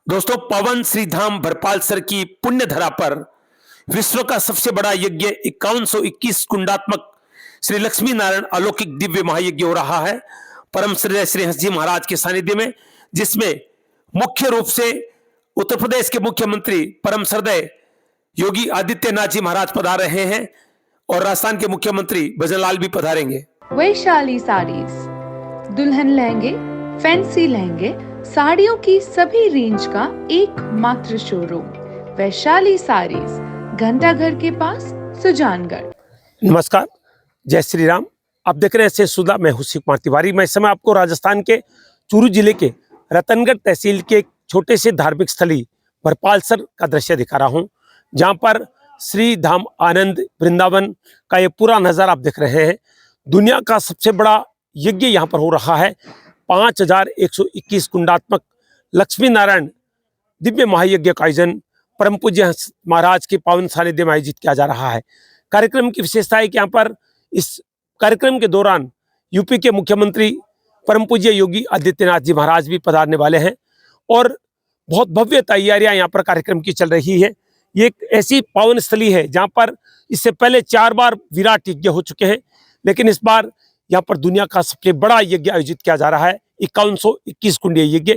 दोस्तों, पवन श्री धाम भरपालसर की पुण्य धरा पर विश्व का सबसे बड़ा यज्ञ 5121 कुंडात्मक श्री लक्ष्मी नारायण अलौकिक दिव्य महायज्ञ हो रहा है परम श्री श्री हंस जी महाराज के सानिध्य में, जिसमें मुख्य रूप से उत्तर प्रदेश के मुख्यमंत्री परम श्रद्धेय योगी आदित्यनाथ जी महाराज पधार रहे हैं और राजस्थान के मुख्यमंत्री भजनलाल भी पधारेंगे। वैशाली साड़ीज, दुल्हन लहंगे, फैंसी लहंगे, साड़ियों की सभी रेंज का एकमात्र शोरूम वैशाली साड़ीज, घंटाघर के पास, सुजानगढ़। नमस्कार, जय श्री राम। आप देख रहे हैं से सुधा, मैं हूं शिव कुमार तिवारी। मैं इस समय आपको राजस्थान के चूरू जिले के रतनगढ़ तहसील के छोटे से धार्मिक स्थली भरपालसर का दृश्य दिखा रहा हूं, जहां पर श्री धाम आनंद वृंदावन का ये पूरा नज़ारा आप देख रहे हैं। दुनिया का सबसे बड़ा यज्ञ यहाँ पर हो रहा है। 5121 कुंडात्मक लक्ष्मी नारायण दिव्य महायज्ञ का आयोजन परम पूज्य हंस महाराज के पावन सानिध्य में आयोजित किया जा रहा है। कार्यक्रम की विशेषता है कि यहाँ पर इस कार्यक्रम के दौरान यूपी के मुख्यमंत्री परम पूज्य योगी आदित्यनाथ जी महाराज भी पधारने वाले हैं और बहुत भव्य तैयारियां यहाँ पर कार्यक्रम की चल रही है। ये एक ऐसी पावन स्थली है जहाँ पर इससे पहले 4 बार विराट यज्ञ हो चुके हैं, लेकिन इस बार यहाँ पर दुनिया का सबसे बड़ा यज्ञ आयोजित किया जा रहा है, 5121 कुंडीय यज्ञ।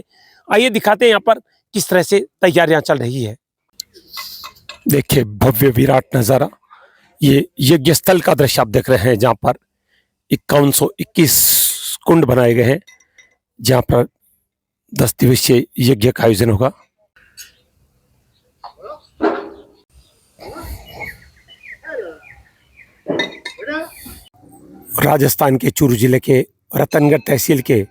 आइए दिखाते हैं यहाँ पर किस तरह से तैयारियां चल रही है। देखिए, भव्य विराट नजारा, ये यज्ञ स्थल का दृश्य आप देख रहे हैं, जहाँ पर 5121 कुंड बनाए गए हैं, जहाँ पर 10 दिवसीय यज्ञ का आयोजन होगा। राजस्थान के चूरू जिले के रतनगढ़ तहसील के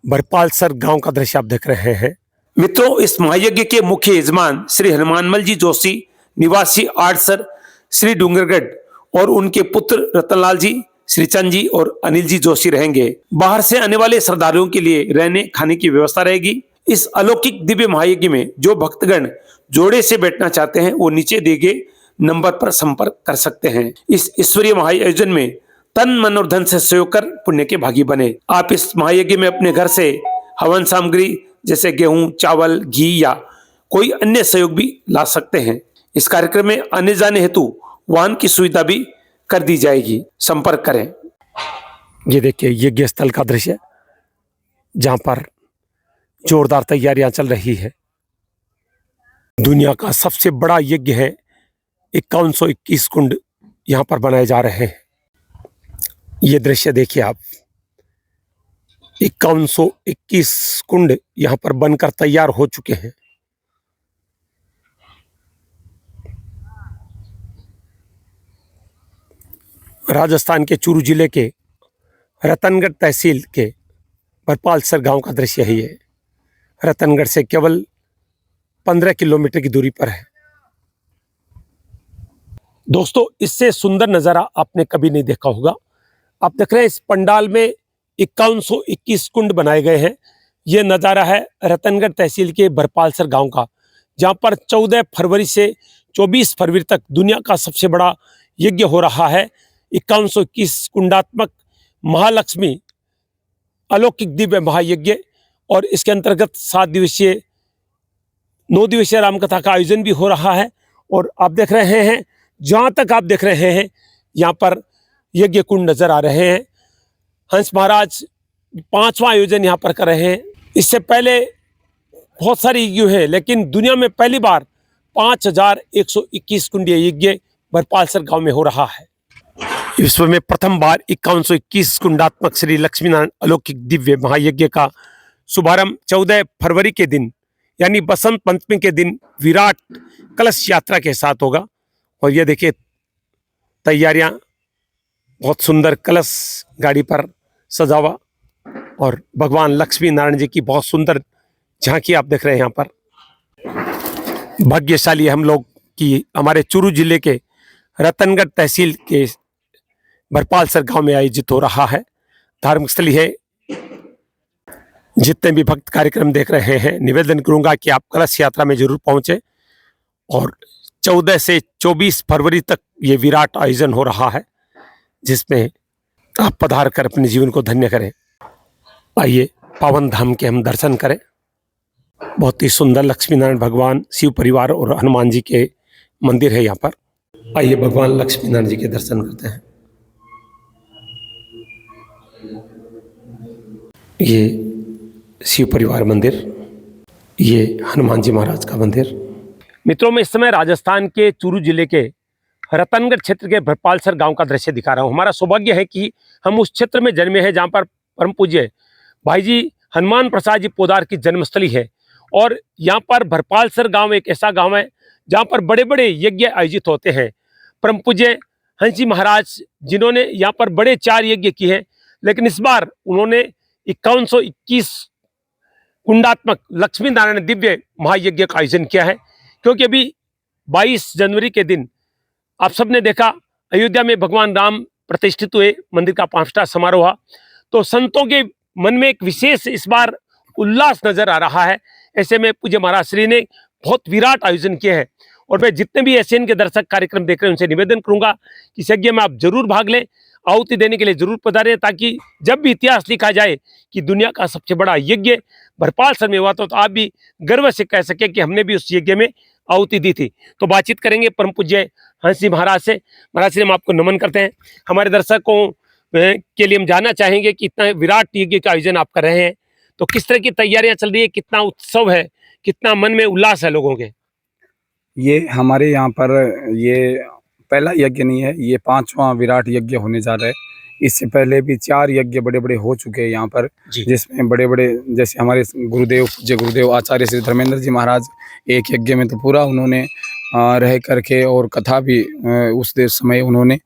भरपालसर गांव का दृश्य आप देख रहे हैं। मित्रों, इस महायज्ञ के मुख्य यजमान श्री हनुमानमल जी जोशी, निवासी आड़सर, श्री डूंगरगढ़, और उनके पुत्र रतनलाल जी, श्रीचंद जी और अनिल जी जोशी रहेंगे। बाहर से आने वाले श्रद्धालुओं के लिए रहने खाने की व्यवस्था रहेगी। इस अलौकिक दिव्य महायज्ञ में जो भक्तगण जोड़े से बैठना चाहते हैं वो नीचे दिए गए नंबर पर संपर्क कर सकते हैं। इस ईश्वरीय महाआयोजन में तन मन और धन से सहयोग कर पुण्य के भागी बने। आप इस महायज्ञ में अपने घर से हवन सामग्री जैसे गेहूं, चावल, घी या कोई अन्य सहयोग भी ला सकते हैं। इस कार्यक्रम में आने जाने हेतु वाहन की सुविधा भी कर दी जाएगी। संपर्क करें। ये देखिए यज्ञ स्थल का दृश्य, जहां पर जोरदार तैयारियां चल रही है। दुनिया का सबसे बड़ा यज्ञ है, 5121 कुंड यहां पर बनाए जा रहे हैं। ये दृश्य देखिए आप, 5121 कुंड यहां पर बनकर तैयार हो चुके हैं। राजस्थान के चूरू जिले के रतनगढ़ तहसील के भरपालसर गांव का दृश्य है ये। रतनगढ़ से केवल 15 किलोमीटर की दूरी पर है। दोस्तों, इससे सुंदर नज़ारा आपने कभी नहीं देखा होगा। आप देख रहे हैं इस पंडाल में 5121 कुंड बनाए गए हैं। यह नज़ारा है रतनगढ़ तहसील के भरपालसर गांव का, जहां पर 14 फरवरी से 24 फरवरी तक दुनिया का सबसे बड़ा यज्ञ हो रहा है। 5121 कुंडात्मक महालक्ष्मी अलौकिक दिव्य महायज्ञ, और इसके अंतर्गत 7 दिवसीय 9 दिवसीय रामकथा का आयोजन भी हो रहा है। और आप देख रहे हैं, जहाँ तक आप देख रहे हैं यहाँ पर यज्ञ कुंड नजर आ रहे हैं। हंस महाराज 5वां आयोजन यहाँ पर कर रहे हैं। इससे पहले बहुत सारे यज्ञ हैं, लेकिन दुनिया में पहली बार 5121 कुंडीय यज्ञ भरपालसर गांव में हो रहा है। विश्व में प्रथम बार 5121 कुंडात्मक श्री लक्ष्मी नारायण अलौकिक दिव्य महायज्ञ का शुभारंभ 14 फरवरी के दिन, यानी बसंत पंचमी के दिन विराट कलश यात्रा के साथ होगा। और ये देखिए तैयारियां, बहुत सुंदर कलश गाड़ी पर सजा हुआ, और भगवान लक्ष्मी नारायण जी की बहुत सुंदर झांकी आप देख रहे हैं यहाँ पर। भाग्यशाली हम लोग कि हमारे चूरू जिले के रतनगढ़ तहसील के भरपालसर गांव में आयोजित हो रहा है। धार्मिक स्थली है। जितने भी भक्त कार्यक्रम देख रहे हैं, निवेदन करूंगा कि आप कलश यात्रा में जरूर पहुंचे, और 14 से 24 फरवरी तक ये विराट आयोजन हो रहा है, जिसमें आप पधार कर अपने जीवन को धन्य करें। आइए पावन धाम के हम दर्शन करें। बहुत ही सुंदर लक्ष्मी नारायण भगवान, शिव परिवार और हनुमान जी के मंदिर है यहाँ पर। आइए भगवान लक्ष्मी नारायण जी के दर्शन करते हैं। ये शिव परिवार मंदिर, ये हनुमान जी महाराज का मंदिर। मित्रों, मैं इस समय राजस्थान के चूरू जिले के रतनगढ़ क्षेत्र के भरपालसर गांव का दृश्य दिखा रहा हूं। हमारा सौभाग्य है कि हम उस क्षेत्र में जन्मे हैं जहां पर परम पूज्य भाई जी हनुमान प्रसाद जी पोदार की जन्मस्थली है। और यहाँ पर भरपालसर गांव एक ऐसा गांव है जहां पर बड़े बड़े यज्ञ आयोजित होते हैं। परम पूज्य हंस जी महाराज जिन्होंने यहाँ पर बड़े 4 यज्ञ किए हैं, लेकिन इस बार उन्होंने 5121 कुंडात्मक लक्ष्मी नारायण दिव्य महायज्ञ का आयोजन किया है। क्योंकि अभी 22 जनवरी के दिन आप सबने देखा अयोध्या में भगवान राम प्रतिष्ठित हुए, मंदिर का 5वां समारोह हुआ, तो संतों के मन में एक विशेष इस बार उल्लास नजर आ रहा है। ऐसे में पूज्य महाराज श्री ने बहुत विराट आयोजन किए हैं। और मैं जितने भी एशियन के दर्शक कार्यक्रम देख रहे हैं उनसे निवेदन करूंगा कि इस यज्ञ में आप जरूर भाग लें, आहुति देने के लिए जरूर पधारें, ताकि जब भी इतिहास लिखा जाए कि दुनिया का सबसे बड़ा यज्ञ भरपालसर में हुआ तो आप भी गर्व से कह सके कि हमने भी उस यज्ञ में आहुति दी थी। तो बातचीत करेंगे परम पूज्य हंस जी महाराज से। महाराज श्री, हम आपको नमन करते हैं। हमारे दर्शकों के लिए हम जानना चाहेंगे कि इतना विराट यज्ञ का आयोजन आप कर रहे हैं, तो किस तरह की तैयारियां चल रही है, कितना उत्सव है, कितना मन में उल्लास है लोगों के? ये हमारे यहाँ पर ये पहला यज्ञ नहीं है, ये 5वां विराट यज्ञ होने जा रहा है। इससे पहले भी 4 यज्ञ बड़े बड़े हो चुके हैं यहाँ पर, जिसमें बड़े बड़े जैसे हमारे गुरुदेव पूज्य गुरुदेव आचार्य श्री धर्मेंद्र जी महाराज एक यज्ञ में तो पूरा उन्होंने रह करके और कथा भी उस समय उन्होंने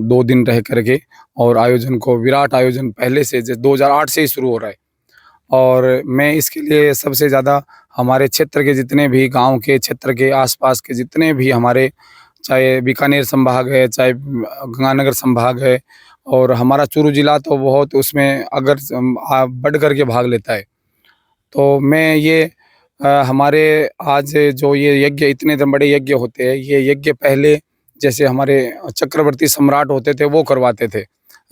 2 दिन रह करके और आयोजन को विराट आयोजन पहले से 2008 से ही शुरू हो रहा है। और मैं इसके लिए सबसे ज़्यादा हमारे क्षेत्र के जितने भी गांव के क्षेत्र के आसपास के जितने भी हमारे, चाहे बीकानेर संभाग है, चाहे गंगानगर संभाग है, और हमारा चूरू जिला तो बहुत उसमें अगर बढ़ कर के भाग लेता है। तो मैं ये हमारे आज जो ये यज्ञ इतने बड़े यज्ञ होते हैं, ये यज्ञ पहले जैसे हमारे चक्रवर्ती सम्राट होते थे वो करवाते थे,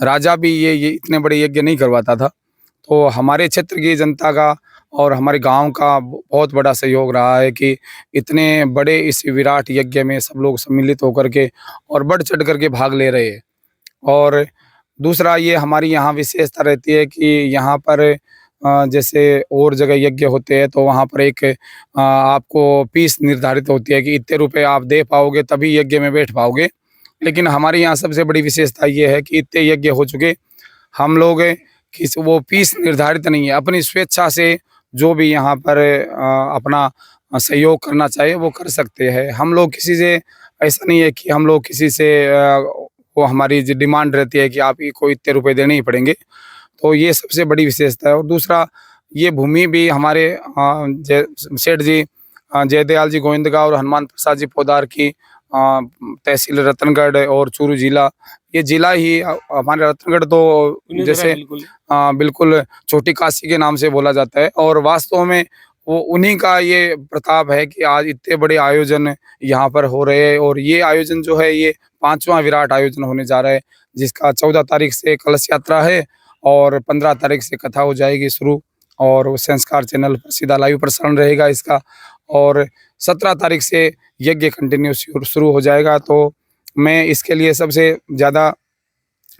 राजा भी ये इतने बड़े यज्ञ नहीं करवाता था। तो हमारे क्षेत्र की जनता का और हमारे गांव का बहुत बड़ा सहयोग रहा है कि इतने बड़े इस विराट यज्ञ में सब लोग सम्मिलित होकर के और बढ़ चढ़ करके भाग ले रहे हैं। और दूसरा ये हमारी यहाँ विशेषता रहती है कि यहाँ पर जैसे और जगह यज्ञ होते हैं तो वहाँ पर एक आपको फीस निर्धारित होती है कि इतने रुपए आप दे पाओगे तभी यज्ञ में बैठ पाओगे। लेकिन हमारे यहाँ सबसे बड़ी विशेषता ये है कि इतने यज्ञ हो चुके, हम लोग कि वो फीस निर्धारित नहीं है, अपनी स्वेच्छा से जो भी यहाँ पर अपना सहयोग करना चाहे वो कर सकते हैं। हम लोग किसी से ऐसा नहीं है कि हम लोग किसी से वो हमारी डिमांड रहती है कि आप को इतने रुपए देने ही पड़ेंगे। तो ये सबसे बड़ी विशेषता है। और दूसरा, ये भूमि भी हमारे सेठ जी जयदयाल जी गोविंदगा और हनुमान प्रसाद जी पोदार की तहसील रतनगढ़ और चूरू जिला, ये जिला ही हमारे रतनगढ़ तो जैसे बिल्कुल छोटी काशी के नाम से बोला जाता है। और वास्तव में वो उन्हीं का ये प्रताप है कि आज इतने बड़े आयोजन यहाँ पर हो रहे हैं। और ये आयोजन जो है ये 5वां विराट आयोजन होने जा रहा है, जिसका 14 तारीख से कलश यात्रा है और 15 तारीख से कथा हो जाएगी शुरू, और वो संस्कार चैनल पर सीधा लाइव प्रसारण रहेगा इसका। और 17 तारीख से यज्ञ कंटिन्यू शुरू हो जाएगा। तो मैं इसके लिए सबसे ज़्यादा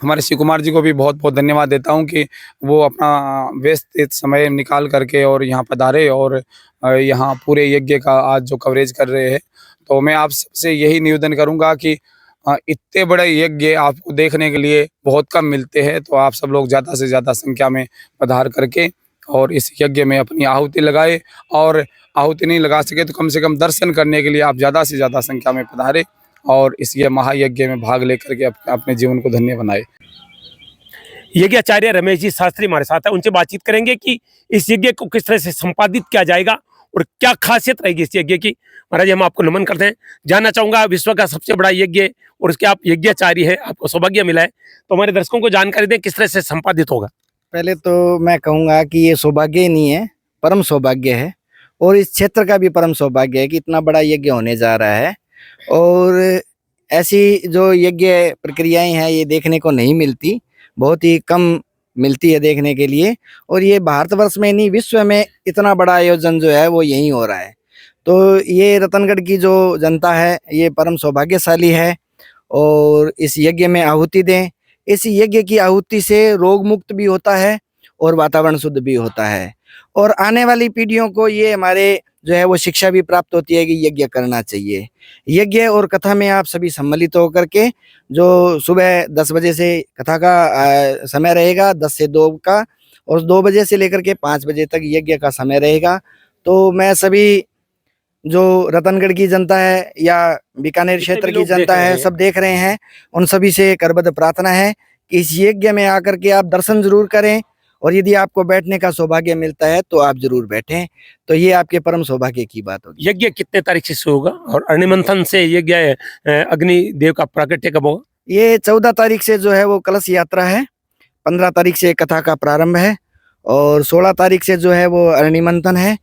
हमारे शिव कुमार जी को भी बहुत बहुत धन्यवाद देता हूं कि वो अपना व्यस्त समय निकाल करके और यहाँ पधारे और यहाँ पूरे यज्ञ का आज जो कवरेज कर रहे हैं। तो मैं आप सबसे यही निवेदन करूंगा कि इतने बड़े यज्ञ आपको देखने के लिए बहुत कम मिलते हैं, तो आप सब लोग ज़्यादा से ज़्यादा संख्या में पधार करके और इस यज्ञ में अपनी आहुति लगाए, और आहुति नहीं लगा सके तो कम से कम दर्शन करने के लिए आप ज़्यादा से ज़्यादा संख्या में पधारे और इस ये महायज्ञ में भाग लेकर के अपने जीवन को धन्य बनाए। यज्ञ आचार्य रमेश जी शास्त्री हमारे साथ है, उनसे बातचीत करेंगे कि इस यज्ञ को किस तरह से संपादित किया जाएगा और क्या खासियत रहेगी इस यज्ञ की। महाराज, हम आपको नमन करते हैं। जानना चाहूंगा, विश्व का सबसे बड़ा यज्ञ और उसके आप यज्ञाचार्य है, आपको सौभाग्य मिला है, तो हमारे दर्शकों को जानकारी दें किस तरह से संपादित होगा। पहले तो मैं कहूँगा कि ये सौभाग्य ही नहीं है, परम सौभाग्य है, और इस क्षेत्र का भी परम सौभाग्य है कि इतना बड़ा यज्ञ होने जा रहा है। और ऐसी जो यज्ञ प्रक्रियाएं हैं ये देखने को नहीं मिलती, बहुत ही कम मिलती है देखने के लिए। और ये भारतवर्ष में नहीं, विश्व में इतना बड़ा आयोजन जो है वो यहीं हो रहा है। तो ये रतनगढ़ की जो जनता है ये परम सौभाग्यशाली है और इस यज्ञ में आहुति दें। इस यज्ञ की आहुति से रोग मुक्त भी होता है और वातावरण शुद्ध भी होता है और आने वाली पीढ़ियों को ये हमारे जो है वो शिक्षा भी प्राप्त होती है कि यज्ञ करना चाहिए। यज्ञ और कथा में आप सभी सम्मिलित होकर के जो सुबह 10 बजे से कथा का समय रहेगा, 10 से 2 का, और 2 बजे से लेकर के 5 बजे तक यज्ञ का समय रहेगा। तो मैं सभी जो रतनगढ़ की जनता है या बीकानेर क्षेत्र की जनता है, सब देख रहे हैं, उन सभी से करबद्ध प्रार्थना है कि इस यज्ञ में आकर के आप दर्शन जरूर करें और यदि आपको बैठने का सौभाग्य मिलता है तो आप जरूर बैठें। तो ये आपके परम सौभाग्य की बात होगी। यज्ञ कितने तारीख से शुरू होगा और अग्निमंथन से यज्ञ अग्नि देव का प्राकट्य कब होगा? ये 14 तारीख से जो है वो कलश यात्रा है, 15 तारीख से कथा का प्रारंभ है और 16 तारीख से जो है वो अग्निमंथन है,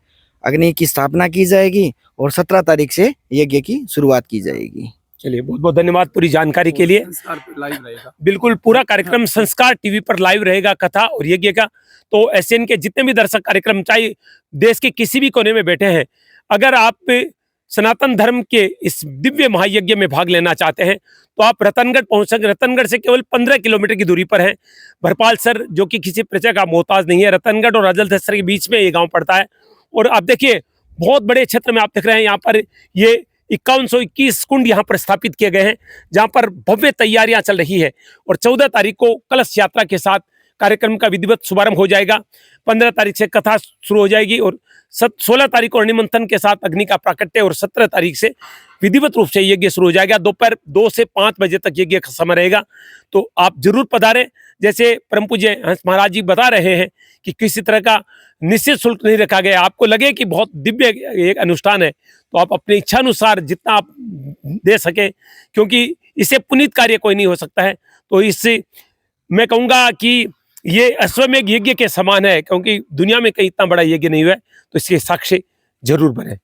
अग्नि की स्थापना की जाएगी और 17 तारीख से यज्ञ की शुरुआत की जाएगी। चलिए, बहुत बहुत धन्यवाद पूरी जानकारी के लिए। संस्कार पे लाइव रहेगा। बिल्कुल, पूरा कार्यक्रम संस्कार टीवी पर लाइव रहेगा, कथा और यज्ञ का। तो एसएन के जितने भी दर्शक कार्यक्रम, चाहे देश के किसी भी कोने में बैठे हैं, अगर आप सनातन धर्म के इस दिव्य महायज्ञ में भाग लेना चाहते हैं तो आप रतनगढ़ पहुंच सकते। रतनगढ़ से केवल 15 किलोमीटर की दूरी पर है भरपालसर, जो कि किसी परिचय का मोहताज नहीं है। रतनगढ़ और राजलथसर के बीच में ये गांव पड़ता है और आप देखिए बहुत बड़े क्षेत्र में आप देख रहे हैं, यहाँ पर ये 5121 कुंड यहाँ पर स्थापित किए गए हैं, जहाँ पर भव्य तैयारियां चल रही है और 14 तारीख को कलश यात्रा के साथ कार्यक्रम का विधिवत शुभारंभ हो जाएगा। 15 तारीख से कथा शुरू हो जाएगी और 16 तारीख को अग्निमंथन के साथ अग्नि का प्राकट्य और 17 तारीख से विधिवत रूप से यज्ञ शुरू हो जाएगा। दोपहर 2 से 5 बजे तक यज्ञ का समय रहेगा, तो आप जरूर पधारें। जैसे परम पूज्य हंस महाराज जी बता रहे हैं कि किसी तरह का निश्चित शुल्क नहीं रखा गया। आपको लगे कि बहुत दिव्य एक अनुष्ठान है तो आप अपनी इच्छा अनुसार जितना आप दे सके, क्योंकि इससे पुनीत कार्य कोई नहीं हो सकता है। तो इससे मैं कहूँगा कि ये अश्वमेघ यज्ञ के समान है, क्योंकि दुनिया में कहीं इतना बड़ा यज्ञ नहीं हुआ है, तो इसके साक्षी जरूर बने।